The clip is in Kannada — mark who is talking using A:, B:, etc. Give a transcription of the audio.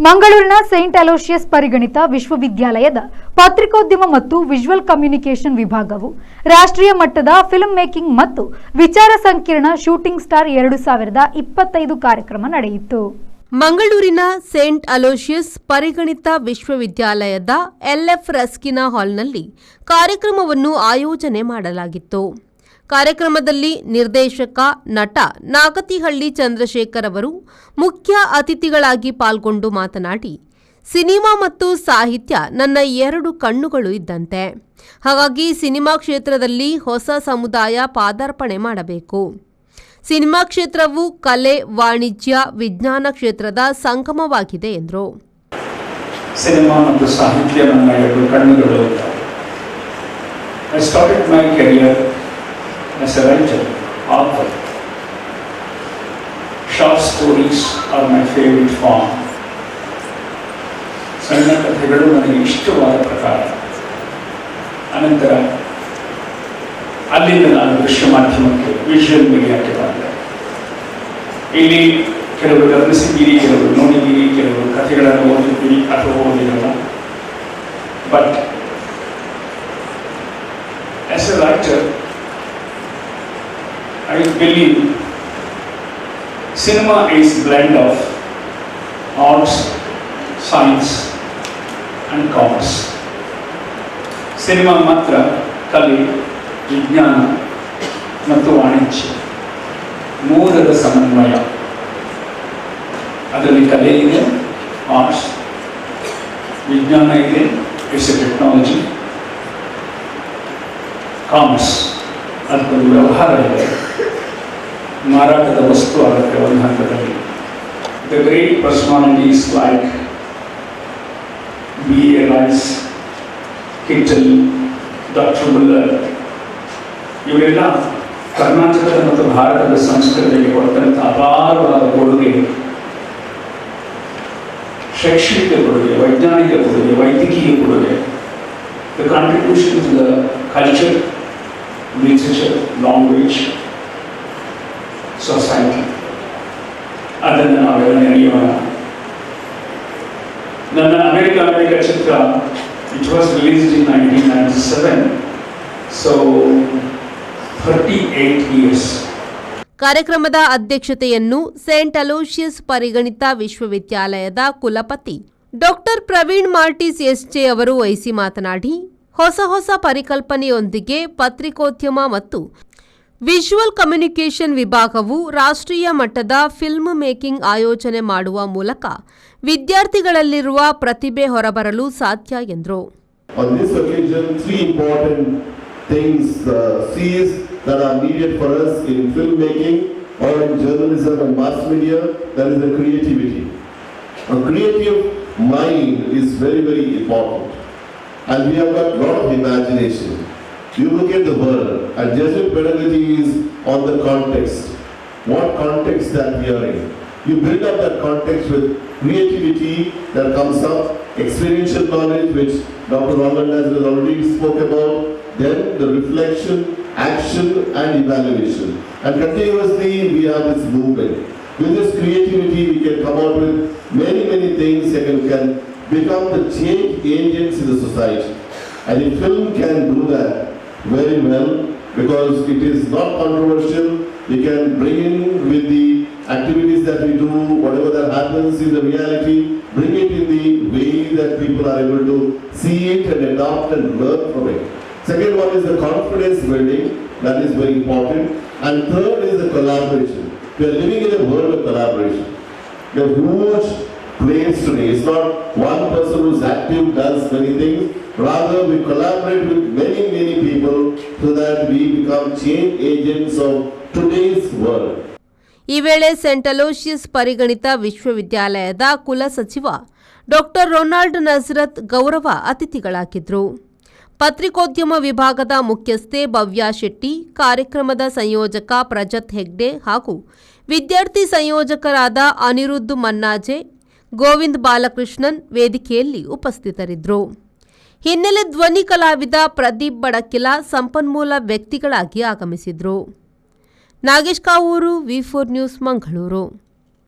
A: ಮಂಗಳೂರಿನ ಸೇಂಟ್ ಅಲೋಶಿಯಸ್ ಪರಿಗಣಿತ ವಿಶ್ವವಿದ್ಯಾಲಯದ ಪತ್ರಿಕೋದ್ಯಮ ಮತ್ತು ವಿಜುವಲ್ ಕಮ್ಯುನಿಕೇಷನ್ ವಿಭಾಗವು ರಾಷ್ಟ್ರೀಯ ಮಟ್ಟದ ಫಿಲ್ಮ್ ಮೇಕಿಂಗ್ ಮತ್ತು ವಿಚಾರ ಸಂಕಿರಣ ಶೂಟಿಂಗ್ ಸ್ಟಾರ್ 2025 ಕಾರ್ಯಕ್ರಮ ನಡೆಯಿತು.
B: ಮಂಗಳೂರಿನ ಸೇಂಟ್ ಅಲೋಶಿಯಸ್ ಪರಿಗಣಿತ ವಿಶ್ವವಿದ್ಯಾಲಯದ ಎಲ್ಎಫ್ ರಸ್ಕಿನ್ ಹಾಲ್ನಲ್ಲಿ ಕಾರ್ಯಕ್ರಮವನ್ನು ಆಯೋಜನೆ ಮಾಡಲಾಗಿತ್ತು. ಕಾರ್ಯಕ್ರಮದಲ್ಲಿ ನಿರ್ದೇಶಕ ನಟ ನಾಗತಿಹಳ್ಳಿ ಚಂದ್ರಶೇಖರ್ ಅವರು ಮುಖ್ಯ ಅತಿಥಿಗಳಾಗಿ ಪಾಲ್ಗೊಂಡು ಮಾತನಾಡಿ, ಸಿನಿಮಾ ಮತ್ತು ಸಾಹಿತ್ಯ ನನ್ನ 2 ಕಣ್ಣುಗಳು ಇದ್ದಂತೆ. ಹಾಗಾಗಿ ಸಿನಿಮಾ ಕ್ಷೇತ್ರದಲ್ಲಿ ಹೊಸ ಸಮುದಾಯ ಪಾದಾರ್ಪಣೆ ಮಾಡಬೇಕು. ಸಿನಿಮಾ ಕ್ಷೇತ್ರವು ಕಲೆ, ವಾಣಿಜ್ಯ, ವಿಜ್ಞಾನ ಕ್ಷೇತ್ರದ ಸಂಗಮವಾಗಿದೆ ಎಂದರು.
C: ಸಿನಿಮಾ ಮತ್ತು ಸಾಹಿತ್ಯ ನನ್ನ 2 ಕಣ್ಣುಗಳು. I started my career as a writer, author. Short stories are my favorite form. ಸಣ್ಣ ಕಥೆಗಳು ನನಗೆ ಇಷ್ಟವಾದ ಪ್ರಕಾರ. ಅನಂತರ ಅಲ್ಲಿಂದ ನಾನು ದೃಶ್ಯ ಮಾಧ್ಯಮಕ್ಕೆ, ವಿಜುವಲ್ ಮೀಡಿಯಾಕ್ಕೆ ಬಂದೆ. ಇಲ್ಲಿ ಕೆಲವರು ಗಮನಿಸಿದ್ದೀರಿ, ಕೆಲವರು ನೋಡಿದ್ದೀರಿ, ಕೆಲವರು ಕಥೆಗಳನ್ನು ಓದಿದ್ದೀರಿ ಅಥವಾ ಓದಿರಲ್ಲ. But as a writer, I believe cinema is a blend of arts, science and commerce. Cinema ಮಾತ್ರ ಕಲೆ, ವಿಜ್ಞಾನ ಮತ್ತು ವಾಣಿಜ್ಯ ಮೂರರ ಸಮನ್ವಯ. ಅದರಲ್ಲಿ ಕಲೆ ಇದೆ, ಆರ್ಟ್ಸ್, ವಿಜ್ಞಾನ ಇದೆ, ಇಟ್ಸ್ ಎ ಟೆಕ್ನಾಲಜಿ, ಕಾಮರ್ಸ್ ಅದಕ್ಕೊಂದು ವ್ಯವಹಾರ ಇದೆ, ಮಾರಾಟದ ವಸ್ತು ಆಗುತ್ತೆ ಒಂದು ಹಂತದಲ್ಲಿ. The great personalities like B.A. Rice, Kittel, doctor Muller ಇವರೆಲ್ಲ ಕರ್ನಾಟಕದ ಮತ್ತು ಭಾರತದ ಸಂಸ್ಕೃತಿಗೆ ಕೊಟ್ಟಂಥ ಅಪಾರವಾದ ಕೊಡುಗೆ, ಶೈಕ್ಷಣಿಕ ಕೊಡುಗೆ, ವೈಜ್ಞಾನಿಕ ಕೊಡುಗೆ, ವೈದ್ಯಕೀಯ ಕೊಡುಗೆ. The contribution to the culture, literature, language, society. ಅದನ್ನು ನಾವೆಲ್ಲ ನೆನೆಯೋಣ. ನನ್ನ ಅಮೆರಿಕ ಚಿತ್ರ, it was released in 1997, so 38 years.
B: ಕಾರ್ಯಕ್ರಮದ ಅಧ್ಯಕ್ಷತೆಯನ್ನು ಸೇಂಟ್ ಅಲೋಶಿಯಸ್ ಪರಿಗಣಿತ ವಿಶ್ವವಿದ್ಯಾಲಯದ ಕುಲಪತಿ ಡಾಕ್ಟರ್ ಪ್ರವೀಣ್ ಮಾರ್ಟಿಸ್ ಎಸ್ಜೆ ಅವರು ವಹಿಸಿ ಮಾತನಾಡಿ, ಹೊಸ ಪರಿಕಲ್ಪನೆಯೊಂದಿಗೆ ಪತ್ರಿಕೋದ್ಯಮ ಮತ್ತು ವಿಜುವಲ್ ಕಮ್ಯುನಿಕೇಷನ್ ವಿಭಾಗವು ರಾಷ್ಟ್ರೀಯ ಮಟ್ಟದ ಫಿಲ್ಮ್ ಮೇಕಿಂಗ್ ಆಯೋಜನೆ ಮಾಡುವ ಮೂಲಕ ವಿದ್ಯಾರ್ಥಿಗಳಲ್ಲಿರುವ ಪ್ರತಿಭೆ ಹೊರಬರಲು ಸಾಧ್ಯ ಎಂದರು.
D: On this occasion, 3 important things C's that are needed for us in filmmaking or in journalism and mass media. That is the creativity. A creative mind is very, very important. And we have got a lot of imagination. You look at the world, and Jesuit pedagogy is on the context. What context that we are in. You build up that context with creativity that comes up, experiential knowledge which Dr. Ronald has already spoke about, then the reflection, action and evaluation. And continuously we have this movement. With this creativity we can come out with many things that can become the change agents in the society. And the film can do that very well because it is not controversial. We can bring in with the activities that we do, whatever that happens in the reality, bring it in the way that people are able to see it and adopt and learn from it. Second one is the confidence building, that is very important. And third is the collaboration. We are living in a world of collaboration. We have huge place today. It's not one person who's active does many things. Rather, we collaborate with many people so that we become change agents of today's world.
B: ಈ ವೇಳೆ ಸೇಂಟ್ ಅಲೋಶಿಯಸ್ ಪರಿಗಣಿತ ವಿಶ್ವವಿದ್ಯಾಲಯದ ಕುಲಸಚಿವ ಡಾಕ್ಟರ್ ರೊನಾಲ್ಡ್ ನಜರತ್ ಗೌರವ ಅತಿಥಿಗಳಾಗಿದ್ದರು. ಪತ್ರಿಕೋದ್ಯಮ ವಿಭಾಗದ ಮುಖ್ಯಸ್ಥೆ ಭವ್ಯ ಶೆಟ್ಟಿ, ಕಾರ್ಯಕ್ರಮದ ಸಂಯೋಜಕ ಪ್ರಜತ್ ಹೆಗ್ಡೆ ಹಾಗೂ ವಿದ್ಯಾರ್ಥಿ ಸಂಯೋಜಕರಾದ ಅನಿರುದ್ಧ್ ಮನ್ನಾಜೆ, ಗೋವಿಂದ್ ಬಾಲಕೃಷ್ಣನ್ ವೇದಿಕೆಯಲ್ಲಿ ಉಪಸ್ಥಿತರಿದ್ದರು. ಹಿನ್ನೆಲೆ ಧ್ವನಿ ಕಲಾವಿದ ಪ್ರದೀಪ್ ಬಡಕಿಲ ಸಂಪನ್ಮೂಲ ವ್ಯಕ್ತಿಗಳಾಗಿ ಆಗಮಿಸಿದರು. ನಾಗೇಶ್ ಕಾವೂರು, ವಿ4 ನ್ಯೂಸ್, ಮಂಗಳೂರು.